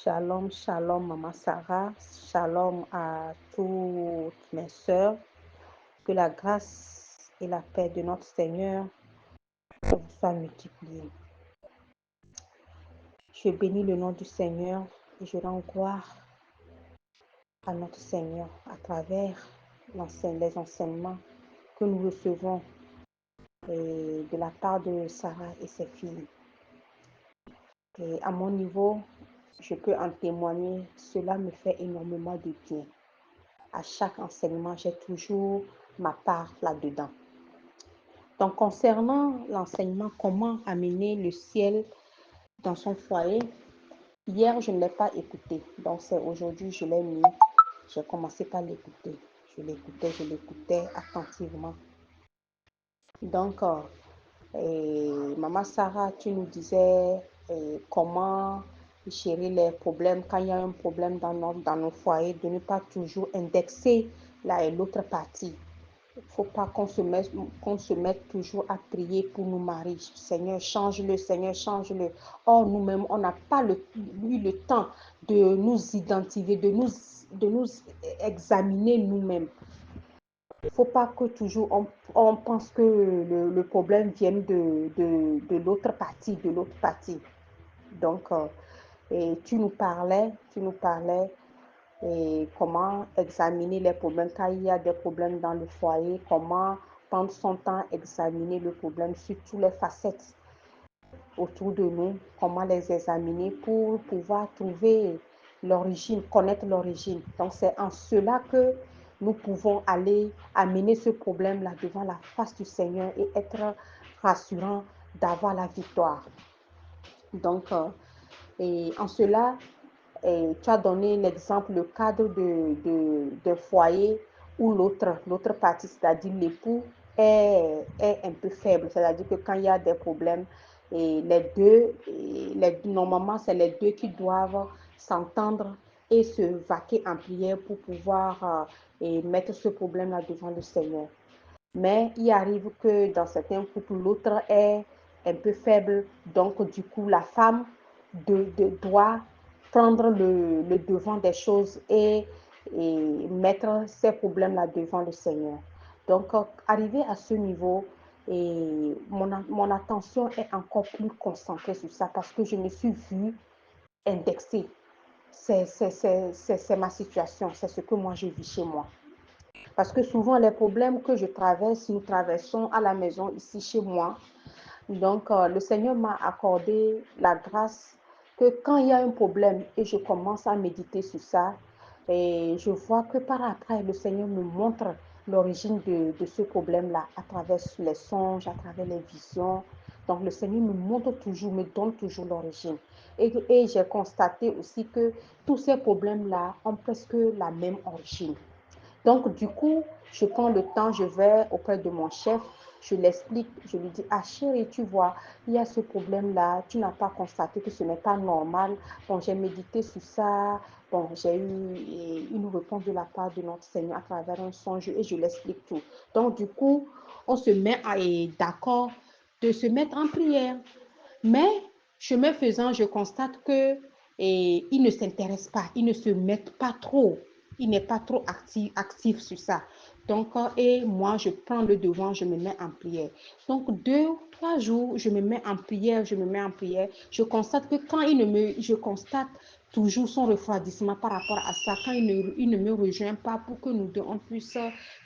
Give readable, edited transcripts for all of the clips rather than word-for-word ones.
Shalom, shalom, Maman Sarah. Shalom à toutes mes sœurs. Que la grâce et la paix de notre Seigneur vous soient multipliées. Je bénis le nom du Seigneur et je rends gloire à notre Seigneur à travers les enseignements que nous recevons de la part de Sarah et ses filles. Et à mon niveau, je peux en témoigner, cela me fait énormément de bien. À chaque enseignement, j'ai toujours ma part là-dedans. Donc, concernant l'enseignement, comment amener le ciel dans son foyer, hier, je ne l'ai pas écouté. Donc, c'est aujourd'hui, je l'ai mis. J'ai commencé par l'écouter. Je l'écoutais attentivement. Donc, Maman Sarah, tu nous disais comment gérer les problèmes quand il y a un problème dans nos foyers, de ne pas toujours indexer l'autre partie. Il ne faut pas qu'on se mette toujours à prier pour nos maris. Seigneur, change-le, Seigneur, change-le. Or, nous-mêmes, on n'a pas eu le temps de nous identifier, de nous examiner nous-mêmes. Il ne faut pas que toujours on pense que le problème vienne de l'autre partie, Donc, et tu nous parlais et comment examiner les problèmes quand il y a des problèmes dans le foyer, comment prendre son temps à examiner le problème sur toutes les facettes autour de nous, comment les examiner pour pouvoir trouver l'origine, connaître l'origine. Donc c'est en cela que nous pouvons aller amener ce problème-là devant la face du Seigneur et être rassurant d'avoir la victoire. Donc, et en cela, et tu as donné l'exemple, le cadre de foyer où l'autre partie, c'est-à-dire l'époux, est un peu faible. C'est-à-dire que quand il y a des problèmes, et normalement, c'est les deux qui doivent s'entendre et se vaquer en prière pour pouvoir et mettre ce problème-là devant le Seigneur. Mais il arrive que dans certains couples, l'autre est un peu faible. Donc, du coup, la femme doit prendre le devant des choses et mettre ces problèmes-là devant le Seigneur. Donc, arrivé à ce niveau, et mon attention est encore plus concentrée sur ça parce que je me suis vue indexée. C'est ma situation, c'est ce que moi je vis chez moi. Parce que souvent, les problèmes que je traverse, nous traversons à la maison, ici chez moi. Donc, le Seigneur m'a accordé la grâce que quand il y a un problème et je commence à méditer sur ça, et je vois que par après, le Seigneur me montre l'origine de ce problème-là à travers les songes, à travers les visions. Donc, le Seigneur me montre toujours, me donne toujours l'origine. Et j'ai constaté aussi que tous ces problèmes-là ont presque la même origine. Donc, du coup, je prends le temps, je vais auprès de mon chef, je l'explique, je lui dis, ah chérie, tu vois, il y a ce problème-là, tu n'as pas constaté que ce n'est pas normal. Bon, j'ai médité sur ça, bon, j'ai eu une réponse de la part de notre Seigneur à travers un songe et je l'explique tout. Donc, du coup, on se met d'accord de se mettre en prière. Mais, chemin faisant, je constate que il ne s'intéresse pas, il ne se met pas trop, il n'est pas trop actif sur ça. Donc, et moi, je prends le devant, je me mets en prière. Donc, 2, 3 jours, je me mets en prière, Je constate que quand je constate toujours son refroidissement par rapport à ça, quand il ne me rejoint pas pour que nous deux, on puisse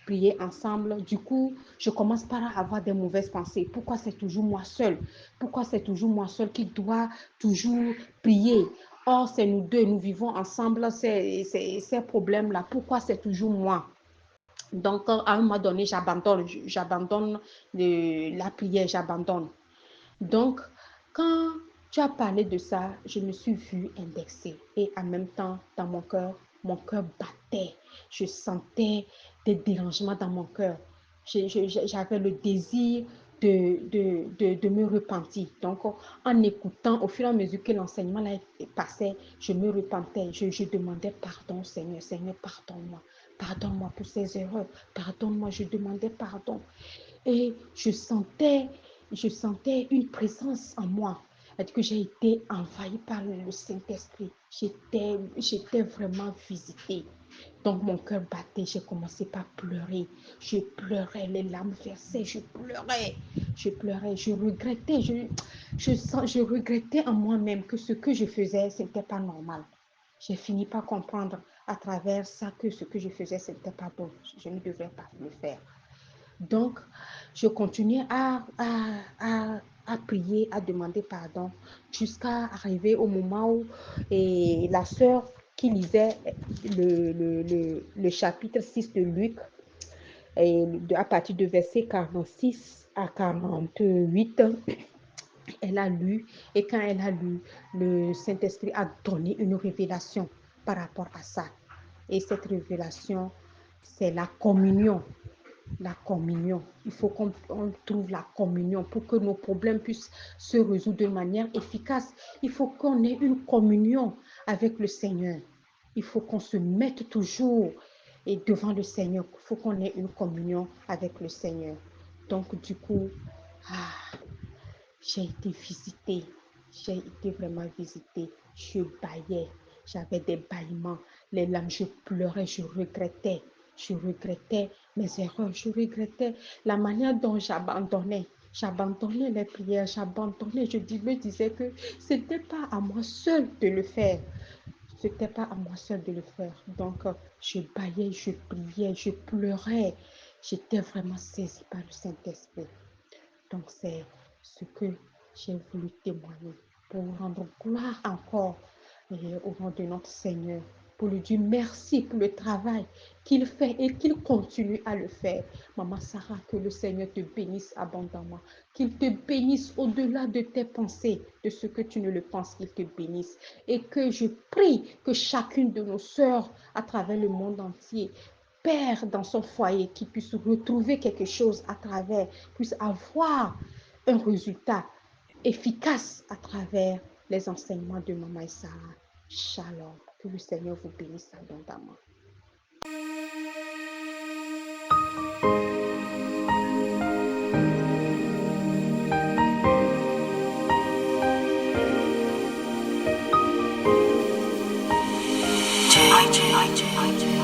prier ensemble. Du coup, je commence par avoir des mauvaises pensées. Pourquoi c'est toujours moi seule? Pourquoi c'est toujours moi seule qui dois toujours prier? Or, c'est nous deux, nous vivons ensemble ces problèmes-là. Pourquoi c'est toujours moi? Donc, à un moment donné, j'abandonne la prière, j'abandonne. Donc, quand tu as parlé de ça, je me suis vue indexée. Et en même temps, dans mon cœur battait. Je sentais des dérangements dans mon cœur. J'avais le désir de me repentir. Donc, en écoutant, au fur et à mesure que l'enseignement passait, je me repentais. Je demandais pardon, Seigneur. Seigneur, pardonne-moi. Pardonne-moi pour ces erreurs. Pardonne-moi, je demandais pardon. Et je sentais une présence en moi. C'est-à-dire que j'ai été envahie par le Saint-Esprit. J'étais vraiment visitée. Donc mon cœur battait, j'ai commencé par pleurer. Je pleurais, les larmes versaient, je pleurais. Je regrettais, je regrettais en moi-même que ce que je faisais, ce n'était pas normal. J'ai fini par comprendre à travers ça que ce que je faisais, ce n'était pas bon. Je ne devais pas le faire. Donc, je continuais à prier, à demander pardon, jusqu'à arriver au moment où la sœur qui lisait le chapitre 6 de Luc, à partir de verset 46 à 48, elle a lu, et quand elle a lu, le Saint-Esprit a donné une révélation par rapport à ça. Et cette révélation, c'est la communion. La communion. Il faut qu'on trouve la communion pour que nos problèmes puissent se résoudre de manière efficace. Il faut qu'on ait une communion avec le Seigneur. Il faut qu'on se mette toujours et devant le Seigneur. Il faut qu'on ait une communion avec le Seigneur. Donc, du coup, j'ai été visitée. J'ai été vraiment visitée. Je baillais. J'avais des bâillements. Les larmes, je pleurais, je regrettais. Je regrettais mes erreurs. Je regrettais la manière dont j'abandonnais. J'abandonnais les prières. J'abandonnais. Me disais que ce n'était pas à moi seule de le faire. Ce n'était pas à moi seule de le faire. Donc, je baillais, je priais, je pleurais. J'étais vraiment saisie par le Saint-Esprit. Donc, c'est ce que j'ai voulu témoigner pour rendre gloire encore au nom de notre Seigneur, pour lui dire merci pour le travail qu'il fait et qu'il continue à le faire. Maman Sarah, que le Seigneur te bénisse abondamment, qu'il te bénisse au-delà de tes pensées, de ce que tu ne le penses, qu'il te bénisse. Et que je prie que chacune de nos sœurs à travers le monde entier, Père dans son foyer, qui puisse retrouver quelque chose à travers, puisse avoir un résultat efficace à travers les enseignements de Maman et Sarah. Shalom. Que le Seigneur vous bénisse abondamment. J, J, J, J.